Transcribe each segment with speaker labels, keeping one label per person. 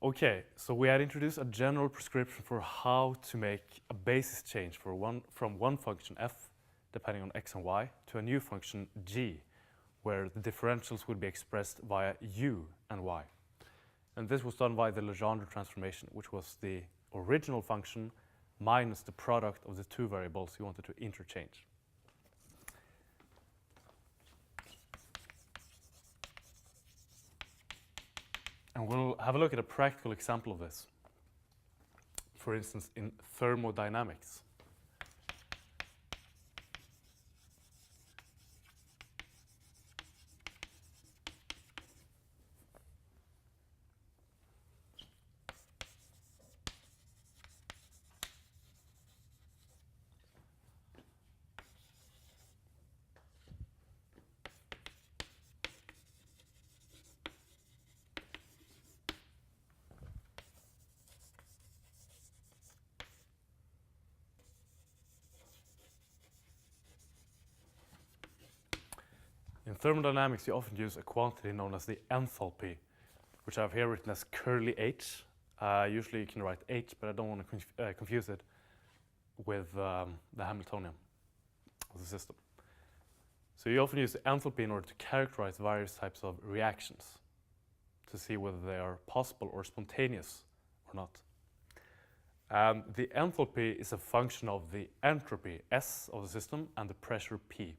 Speaker 1: Okay, so we had introduced a general prescription for how to make a basis change from one function f, depending on x and y, to a new function g, where the differentials would be expressed via u and y. And this was done by the Legendre transformation, which was the original function minus the product of the two variables you wanted to interchange. And we'll have a look at a practical example of this. For instance, in thermodynamics. In thermodynamics, you often use a quantity known as the enthalpy, which I have here written as curly h. Usually you can write h, but I don't want to confuse it with the Hamiltonian of the system. So you often use the enthalpy in order to characterize various types of reactions to see whether they are possible or spontaneous or not. And the enthalpy is a function of the entropy, S, of the system and the pressure, P.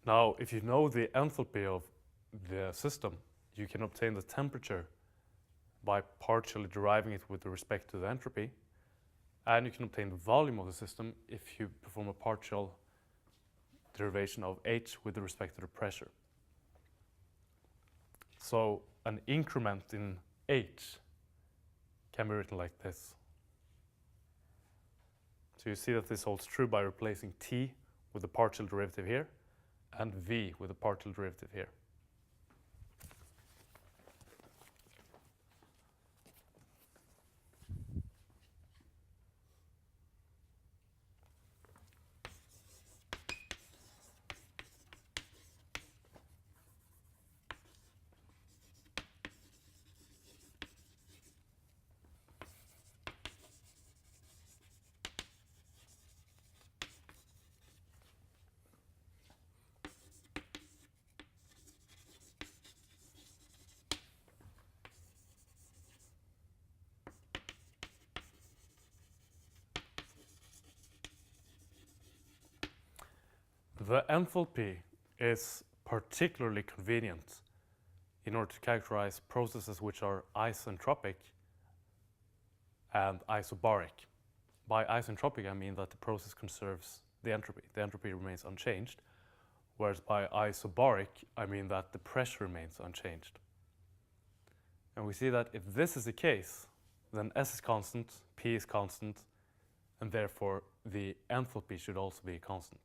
Speaker 1: Now, if you know the enthalpy of the system, you can obtain the temperature by partially deriving it with respect to the entropy, and you can obtain the volume of the system if you perform a partial derivation of H with respect to the pressure. So an increment in H can be written like this. So you see that this holds true by replacing T with the partial derivative here, and V with a partial derivative here. The enthalpy is particularly convenient in order to characterize processes which are isentropic and isobaric. By isentropic, I mean that the process conserves the entropy. The entropy remains unchanged, whereas by isobaric, I mean that the pressure remains unchanged. And we see that if this is the case, then S is constant, P is constant, and therefore the enthalpy should also be constant.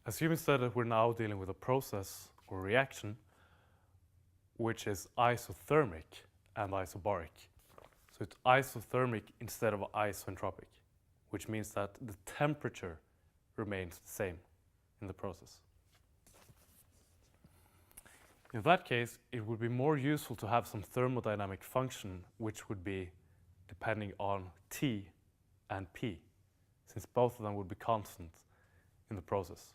Speaker 1: Assume instead that we're now dealing with a process or reaction which is isothermic and isobaric. So it's isothermic instead of isentropic, which means that the temperature remains the same in the process. In that case, it would be more useful to have some thermodynamic function which would be depending on T and P, since both of them would be constant in the process.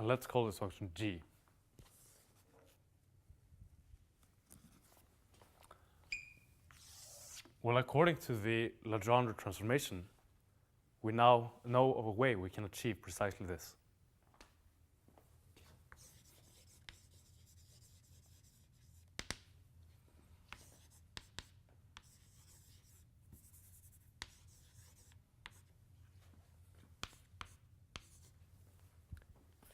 Speaker 1: And let's call this function g. Well, according to the Legendre transformation, we now know of a way we can achieve precisely this.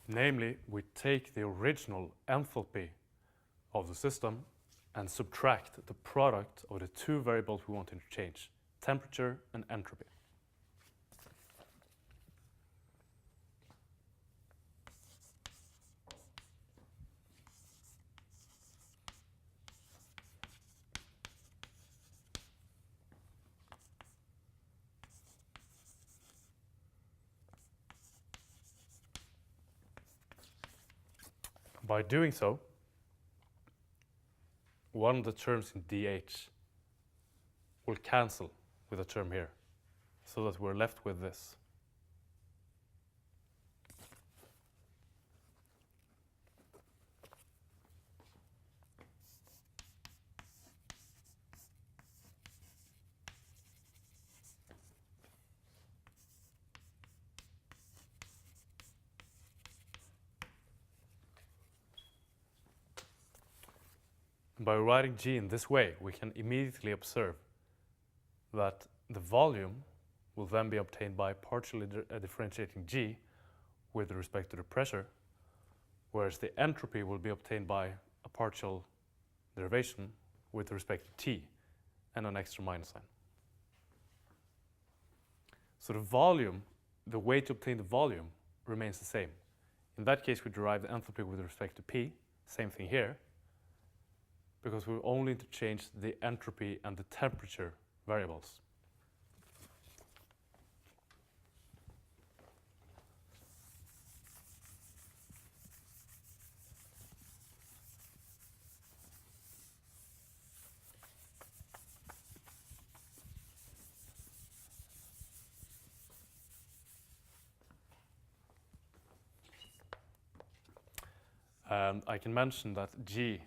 Speaker 1: Namely, we take the original enthalpy of the system and subtract the product of the two variables we want to interchange, temperature and entropy. By doing so, one of the terms in dH will cancel with a term here, so that we're left with this. By writing G in this way, we can immediately observe that the volume will then be obtained by partially differentiating G with respect to the pressure, whereas the entropy will be obtained by a partial derivation with respect to T and an extra minus sign. So the volume, the way to obtain the volume remains the same. In that case, we derive the enthalpy with respect to P, same thing here, because we only interchange the entropy and the temperature variables. And I can mention that G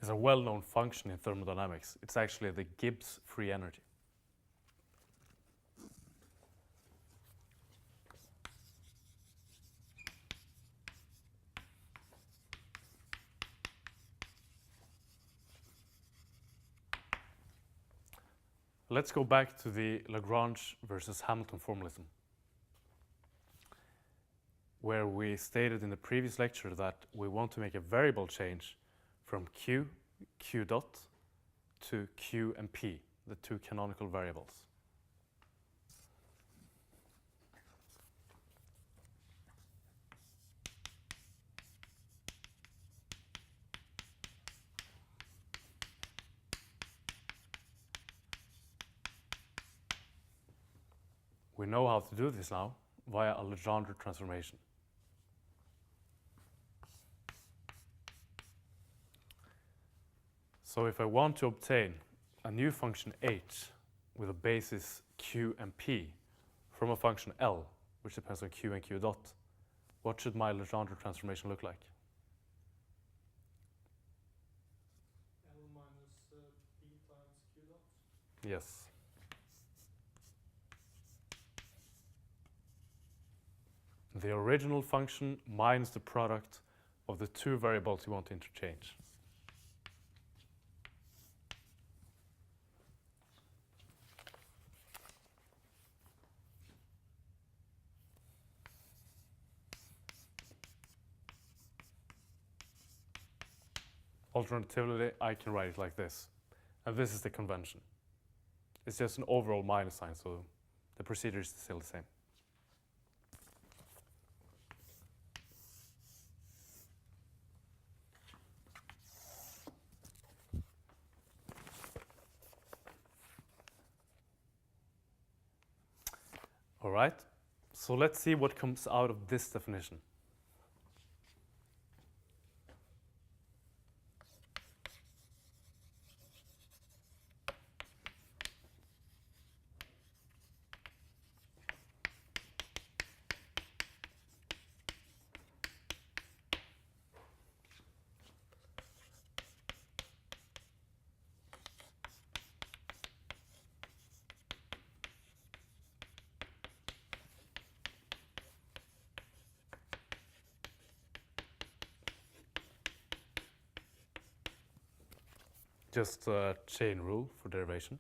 Speaker 1: is a well-known function in thermodynamics. It's actually the Gibbs free energy. Let's go back to the Lagrange versus Hamilton formalism, where we stated in the previous lecture that we want to make a variable change from Q, Q dot, to Q and P, the two canonical variables. We know how to do this now via a Legendre transformation. So if I want to obtain a new function h with a basis q and p from a function L, which depends on q and q dot, what should my Legendre transformation look like?
Speaker 2: L minus p times q dot?
Speaker 1: Yes. The original function minus the product of the two variables you want to interchange. Alternatively, I can write it like this. And this is the convention. It's just an overall minus sign, so the procedure is still the same. All right, so let's see what comes out of this definition. just a chain rule for derivation.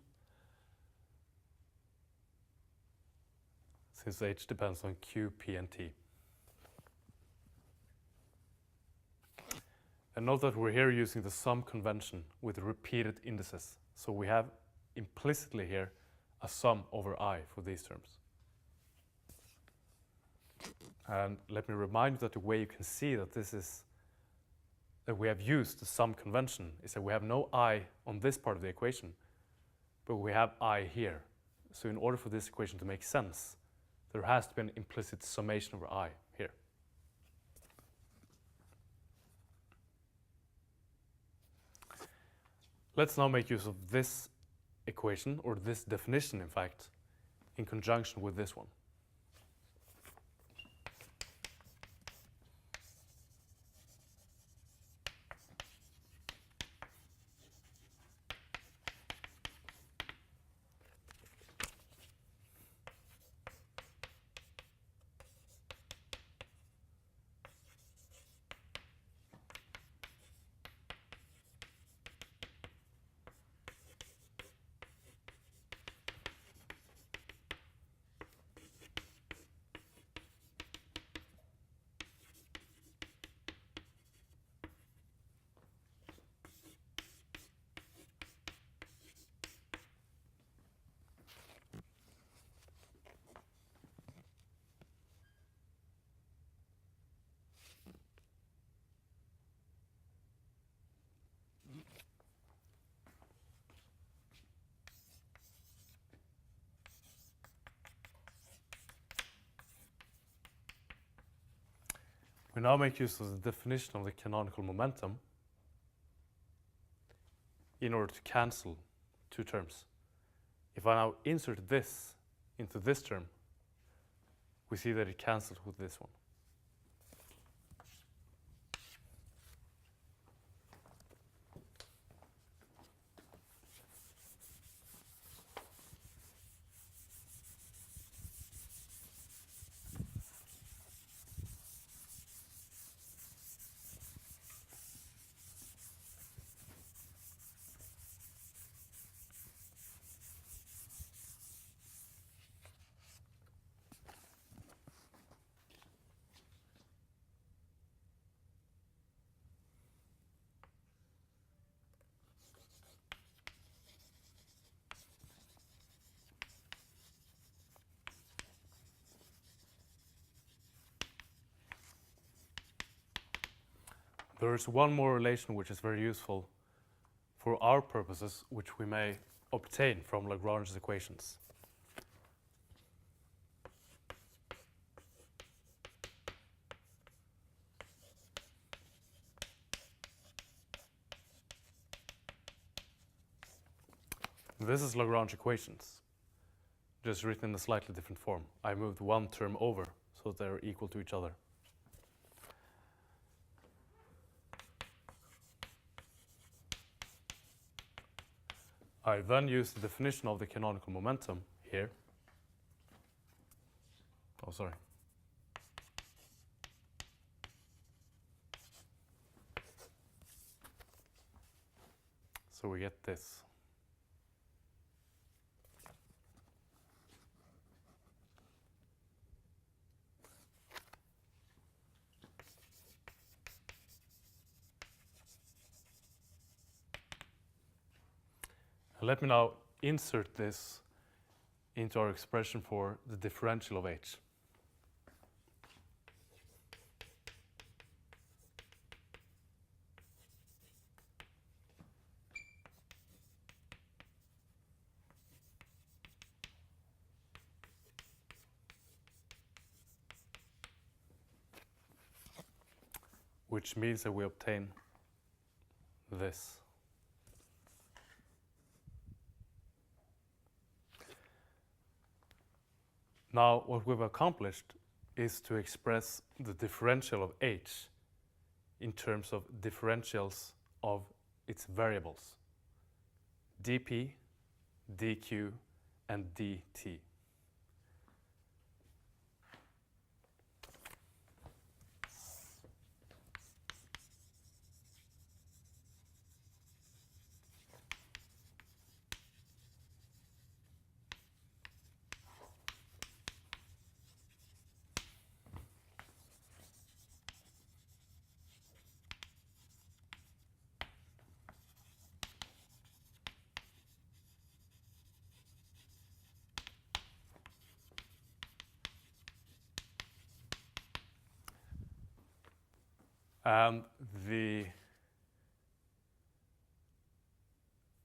Speaker 1: Since h depends on q, p, and t. And note that we're here using the sum convention with repeated indices. So we have implicitly here a sum over I for these terms. And let me remind you that the way you can see that that we have used the sum convention is that we have no I on this part of the equation, but we have I here. So in order for this equation to make sense, there has to be an implicit summation over I here. Let's now make use of this equation, or this definition in fact, in conjunction with this one. We now make use of the definition of the canonical momentum in order to cancel two terms. If I now insert this into this term, we see that it cancels with this one. There is one more relation which is very useful for our purposes, which we may obtain from Lagrange's equations. This is Lagrange equations, just written in a slightly different form. I moved one term over so they're equal to each other. I then use the definition of the canonical momentum here. Oh, sorry. So we get this. Let me now insert this into our expression for the differential of h. Which means that we obtain this. Now, what we've accomplished is to express the differential of h in terms of differentials of its variables, dp, dq, and dt. And the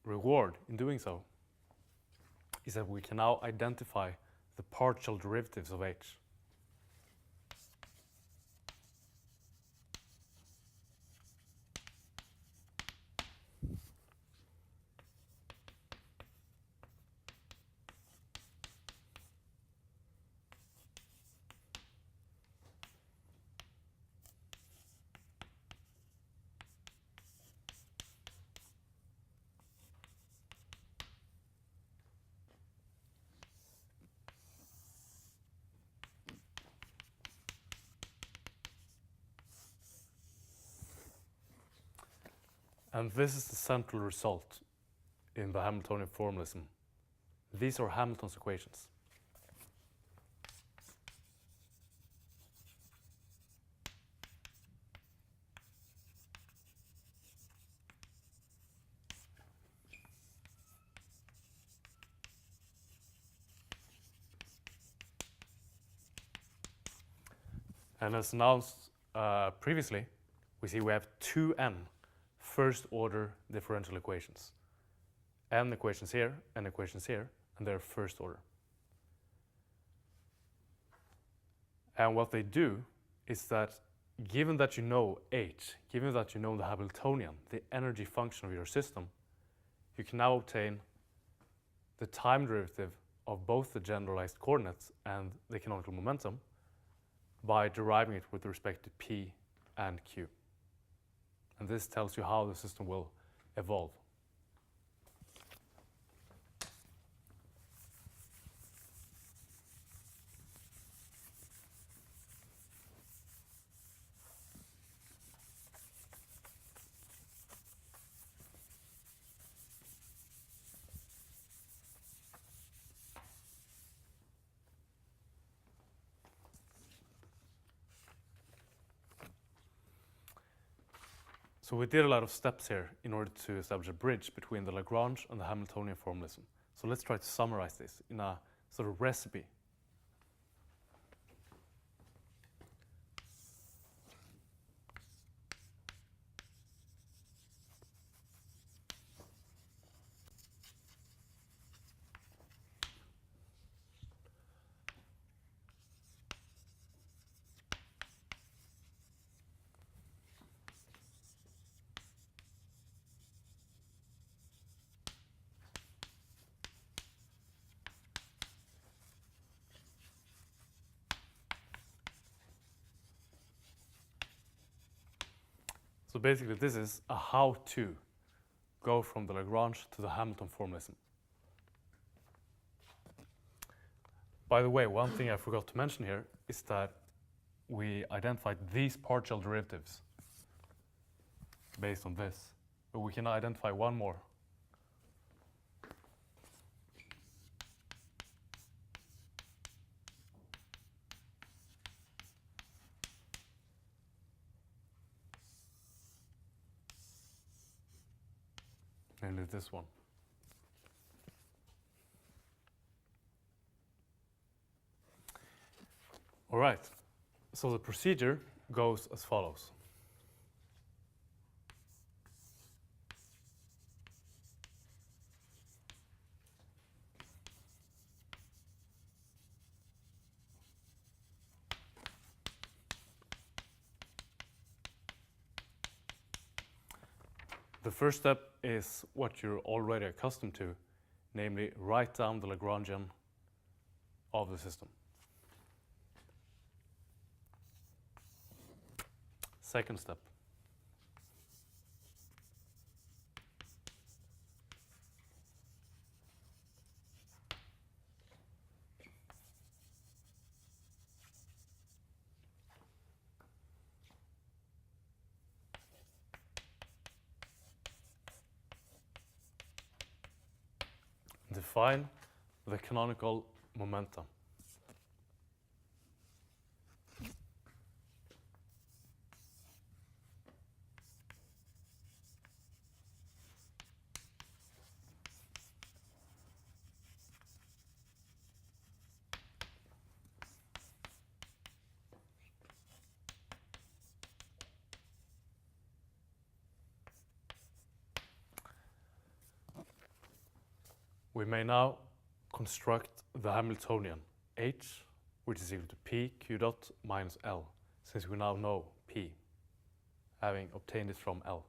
Speaker 1: reward in doing so is that we can now identify the partial derivatives of h. And this is the central result in the Hamiltonian formalism. These are Hamilton's equations. And as announced previously, we see we have 2n first-order differential equations. N equations here, and they're first order. And what they do is that given that you know h, given that you know the Hamiltonian, the energy function of your system, you can now obtain the time derivative of both the generalized coordinates and the canonical momentum by deriving it with respect to p and q. And this tells you how the system will evolve. So we did a lot of steps here in order to establish a bridge between the Lagrange and the Hamiltonian formalism. So let's try to summarize this in a sort of recipe. So basically this is a how to go from the Lagrange to the Hamilton formalism. By the way, one thing I forgot to mention here is that we identified these partial derivatives based on this, but we can identify one more. Namely this one. All right, so the procedure goes as follows. The first step is what you're already accustomed to, namely write down the Lagrangian of the system. Second step. Define the canonical momentum. we may now construct the Hamiltonian H, which is equal to P Q dot minus L, since we now know P, having obtained it from L.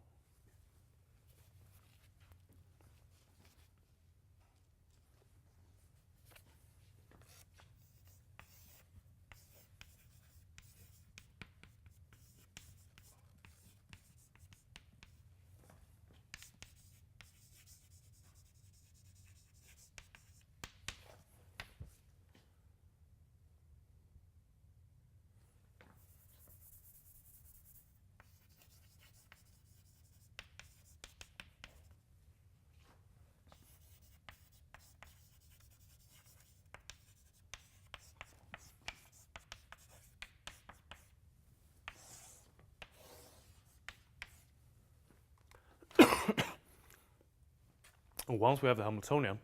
Speaker 1: And once we have the Hamiltonian,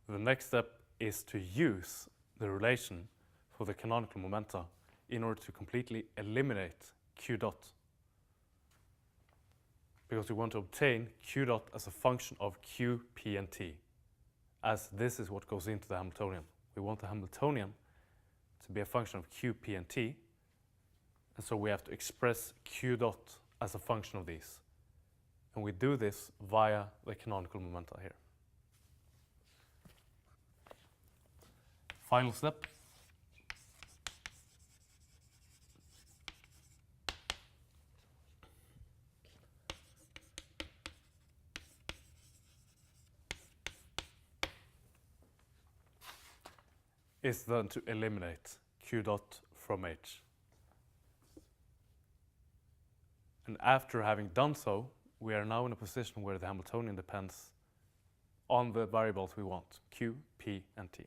Speaker 1: the next step is to use the relation for the canonical momenta in order to completely eliminate Q dot. Because we want to obtain Q dot as a function of Q, P, and T, as this is what goes into the Hamiltonian. We want the Hamiltonian to be a function of Q, P, and T, and so we have to express Q dot as a function of these. And we do this via the canonical momenta here. Final step. Is then to eliminate Q dot from H. And after having done so, we are now in a position where the Hamiltonian depends on the variables we want, Q, P, and T.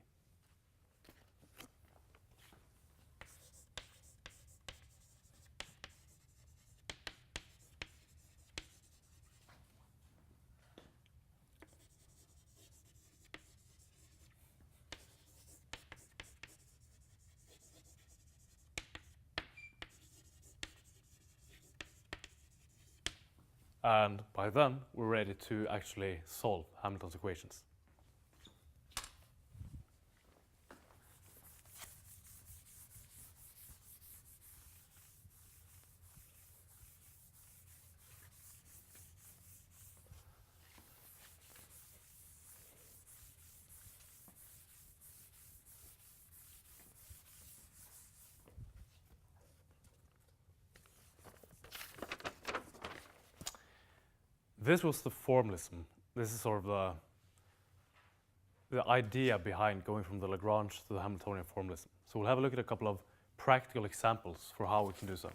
Speaker 1: And by then, we're ready to actually solve Hamilton's equations. This was the formalism. This is sort of the idea behind going from the Lagrange to the Hamiltonian formalism. So we'll have a look at a couple of practical examples for how we can do so.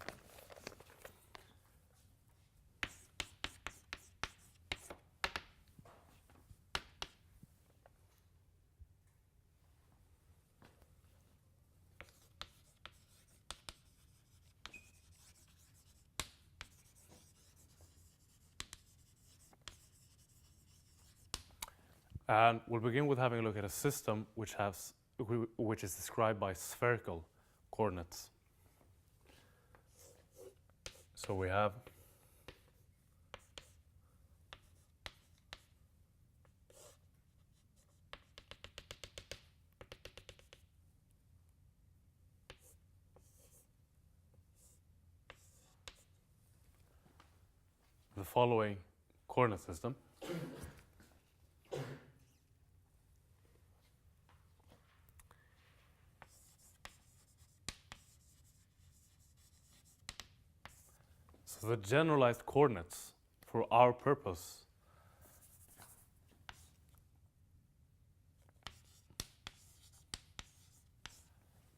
Speaker 1: And we'll begin with having a look at a system which is described by spherical coordinates. So we have the following coordinate system. So the generalized coordinates for our purpose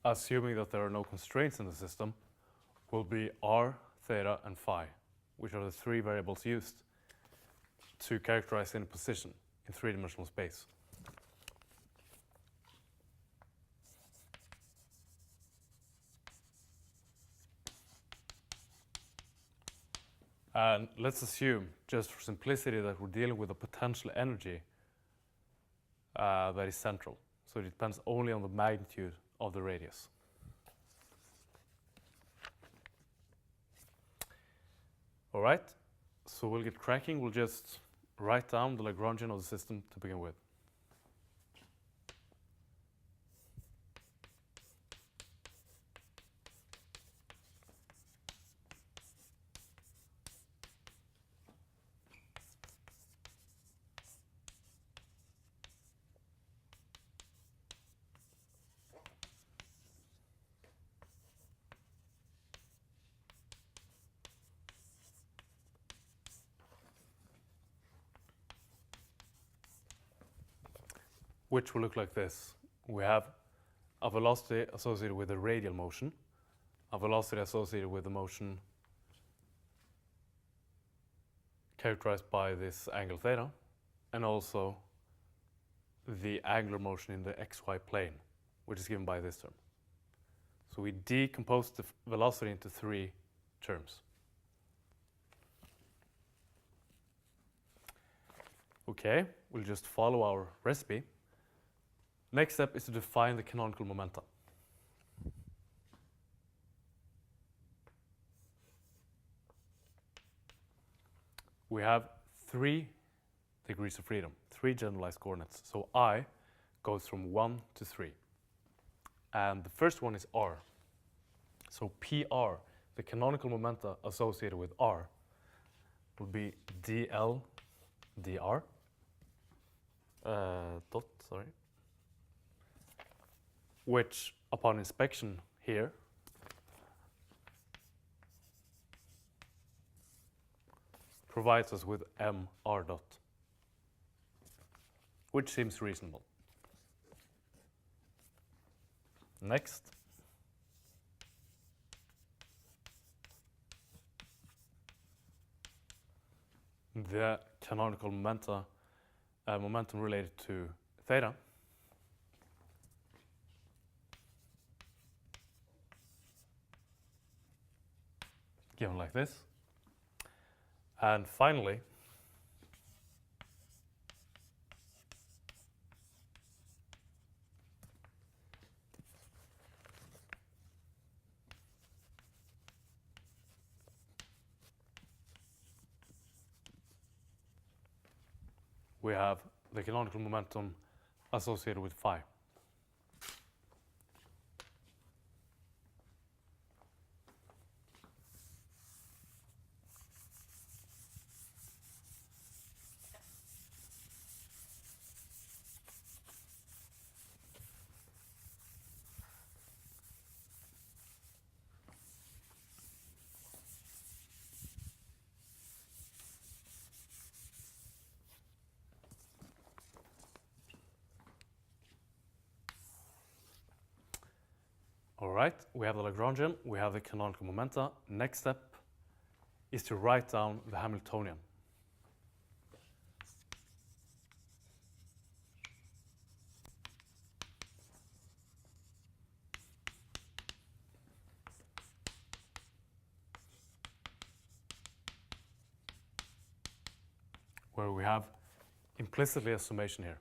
Speaker 1: assuming that there are no constraints in the system, will be r, theta, and phi, which are the three variables used to characterize any position in three-dimensional space. And let's assume, just for simplicity, that we're dealing with a potential energy that is central. So it depends only on the magnitude of the radius. All right, so we'll get cracking. We'll just write down the Lagrangian of the system to begin with. which will look like this. We have a velocity associated with the radial motion, a velocity associated with the motion characterized by this angle theta, and also the angular motion in the xy plane, which is given by this term. So we decompose the velocity into three terms. Okay, we'll just follow our recipe. Next step is to define the canonical momenta. We have 3 degrees of freedom, 3 generalized coordinates. So I goes from 1 to 3. And the first one is r. So PR, the canonical momenta associated with r, will be dl dr dot, sorry, which upon inspection here provides us with mr dot, which seems reasonable. Next, the canonical momentum related to theta given like this. And finally, we have the canonical momentum associated with phi. All right, we have the Lagrangian, we have the canonical momenta. Next step is to write down the Hamiltonian. Where we have implicitly a summation here.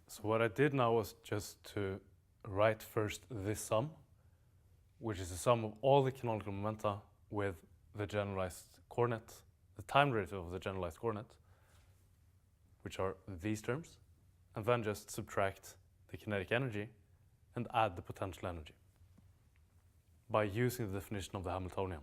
Speaker 1: So what I did now was just to write first this sum, which is the sum of all the canonical momenta with the generalized coordinate, the time derivative of the generalized coordinate, which are these terms, and then just subtract the kinetic energy and add the potential energy by using the definition of the Hamiltonian.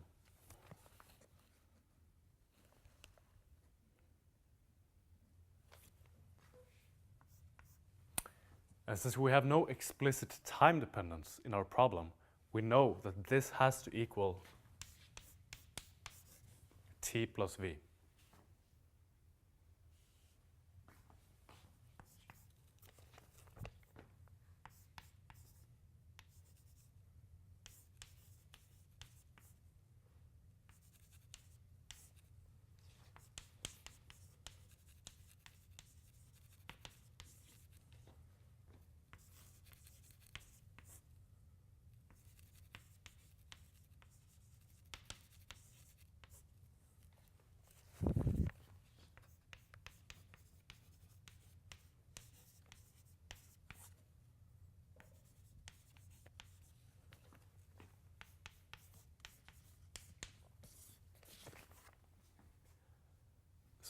Speaker 1: And since we have no explicit time dependence in our problem, we know that this has to equal t plus v.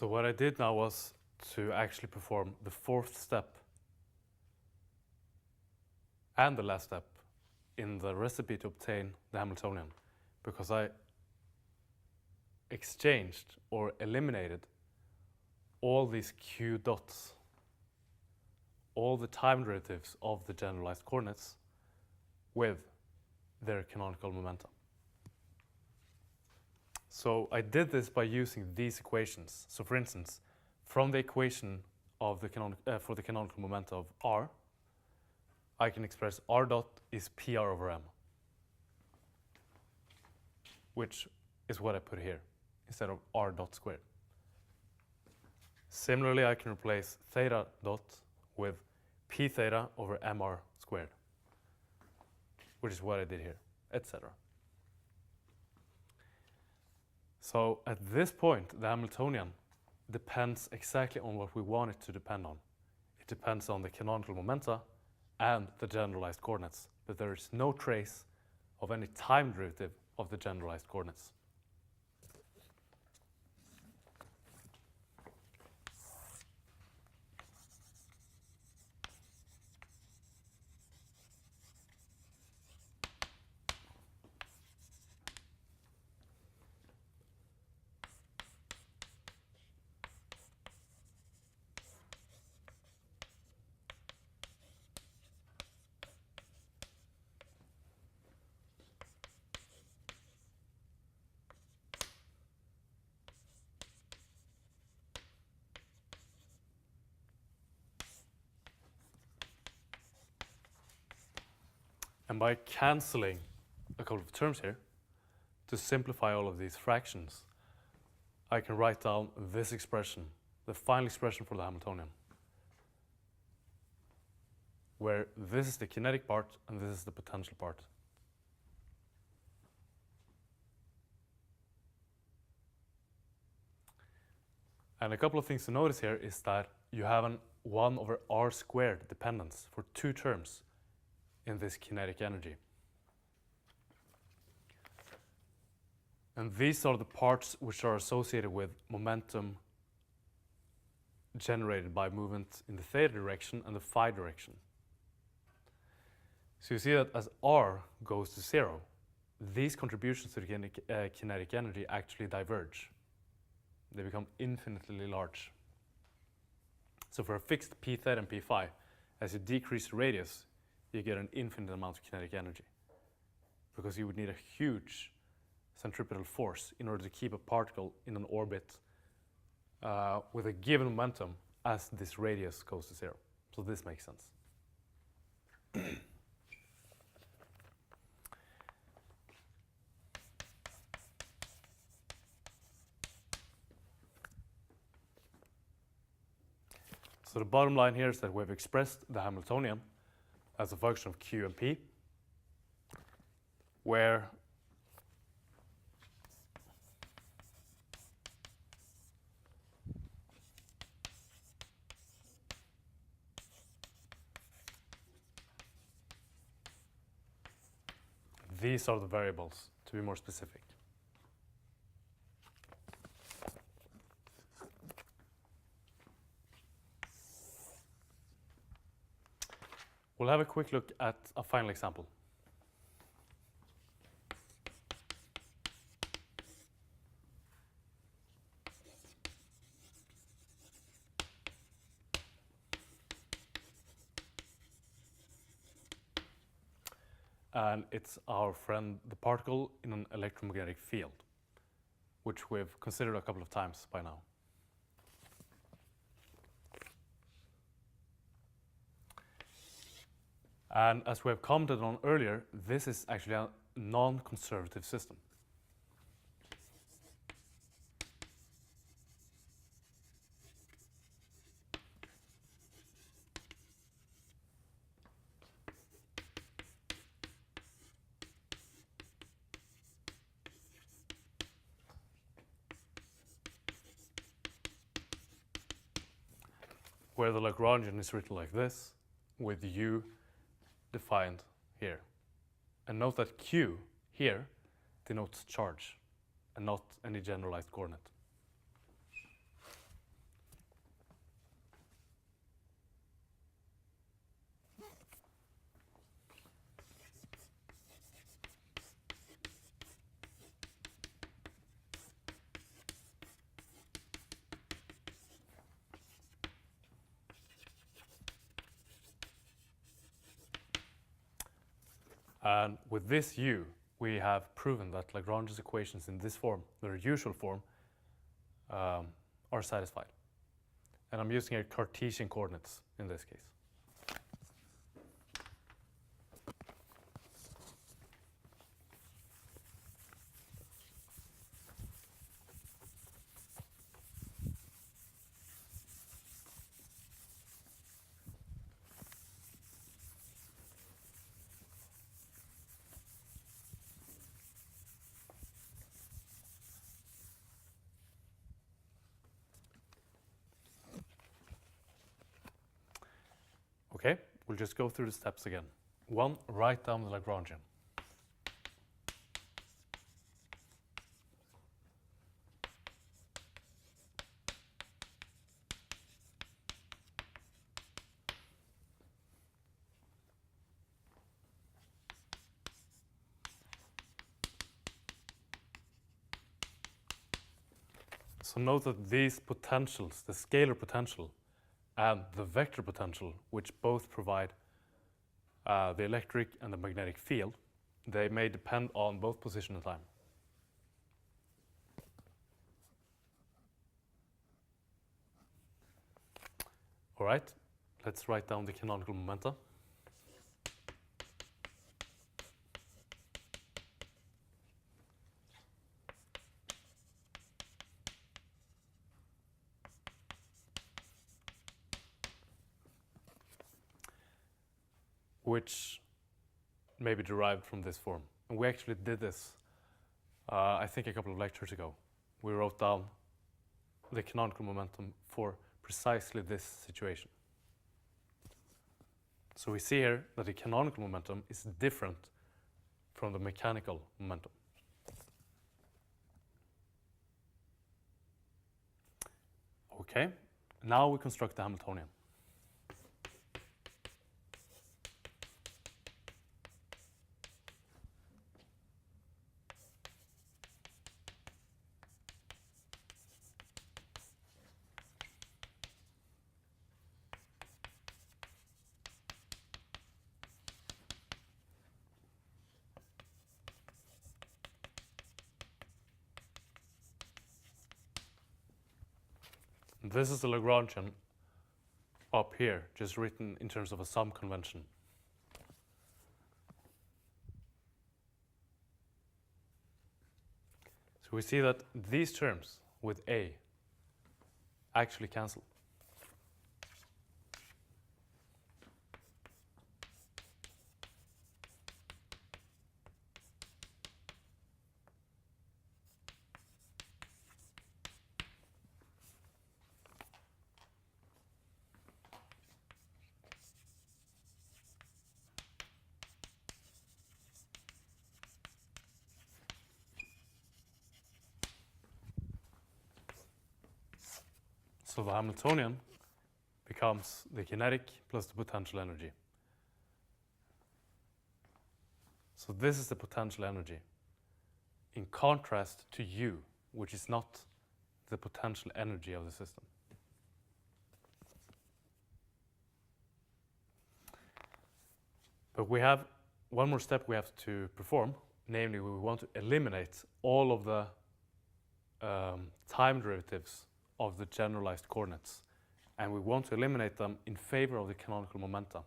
Speaker 1: So what I did now was to actually perform the fourth step and the last step in the recipe to obtain the Hamiltonian, because I exchanged or eliminated all these q dots, all the time derivatives of the generalized coordinates with their canonical momentum. So I did this by using these equations. So for instance, from the equation of the for the canonical momentum of r, I can express r dot is pr over m, which is what I put here instead of r dot squared. Similarly, I can replace theta dot with p theta over mr squared, which is what I did here, etc. So at this point, the Hamiltonian depends exactly on what we want it to depend on. It depends on the canonical momenta and the generalized coordinates, but there is no trace of any time derivative of the generalized coordinates. And by cancelling a couple of terms here, to simplify all of these fractions, I can write down this expression, the final expression for the Hamiltonian, where this is the kinetic part and this is the potential part. And a couple of things to notice here is that you have an 1 over r squared dependence for two terms in this kinetic energy. And these are the parts which are associated with momentum generated by movement in the theta direction and the phi direction. So you see that as r goes to 0, these contributions to the kinetic energy actually diverge. They become infinitely large. So for a fixed p theta and p phi, as you decrease the radius, you get an infinite amount of kinetic energy, because you would need a huge centripetal force in order to keep a particle in an orbit with a given momentum as this radius goes to 0. So this makes sense. So the bottom line here is that we've expressed the Hamiltonian as a function of q and p, where these are the variables, to be more specific. We'll have a quick look at a final example. And it's our friend, the particle in an electromagnetic field, which we've considered a couple of times by now. And as we have commented on earlier, this is actually a non-conservative system. Where the Lagrangian is written like this, with u defined here. And note that q here denotes charge and not any generalized coordinate. And with this U, we have proven that Lagrange's equations in this form, their usual form, are satisfied. And I'm using a Cartesian coordinates in this case. Okay, we'll just go through the steps again. 1, write down the Lagrangian. So note that these potentials, the scalar potential and the vector potential, which both provide the electric and the magnetic field, they may depend on both position and time. All right, let's write down the canonical momenta. Which may be derived from this form. And we actually did this, I think, a couple of lectures ago. We wrote down the canonical momentum for precisely this situation. So we see here that the canonical momentum is different from the mechanical momentum. Okay, now we construct the Hamiltonian. This is the Lagrangian up here, just written in terms of a sum convention. So we see that these terms with A actually cancel. So the Hamiltonian becomes the kinetic plus the potential energy. So this is the potential energy, in contrast to U, which is not the potential energy of the system. But we have one more step we have to perform, namely we want to eliminate all of the time derivatives of the generalized coordinates, and we want to eliminate them in favor of the canonical momenta.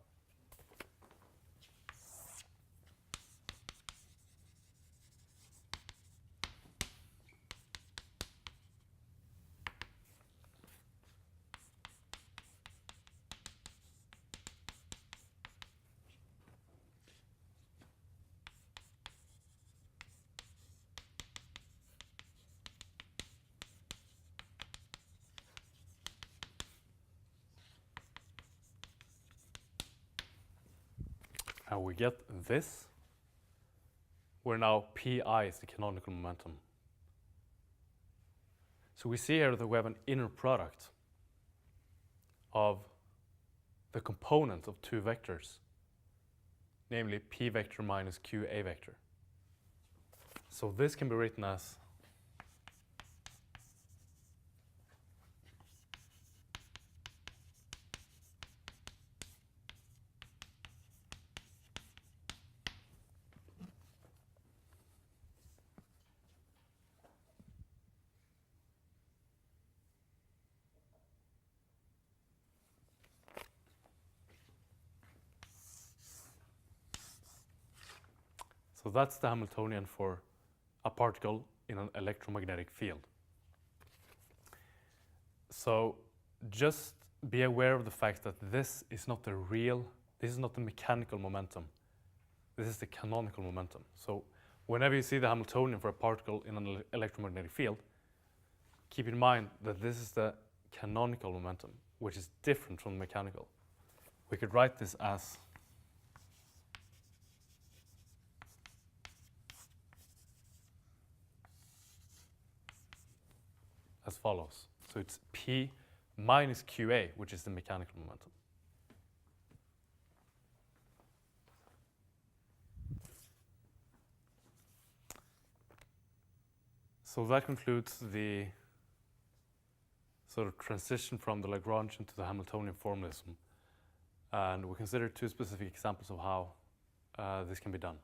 Speaker 1: And we get this, where now Pi is the canonical momentum. So we see here that we have an inner product of the component of two vectors, namely P vector minus QA vector. So this can be written as So that's the Hamiltonian for a particle in an electromagnetic field. So just be aware of the fact that this is not the mechanical momentum. This is the canonical momentum. So whenever you see the Hamiltonian for a particle in an electromagnetic field, keep in mind that this is the canonical momentum, which is different from the mechanical. We could write this as follows. So it's P minus QA, which is the mechanical momentum. So that concludes the sort of transition from the Lagrangian to the Hamiltonian formalism. And we consider two specific examples of how this can be done.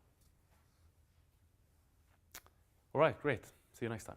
Speaker 1: All right, great. See you next time.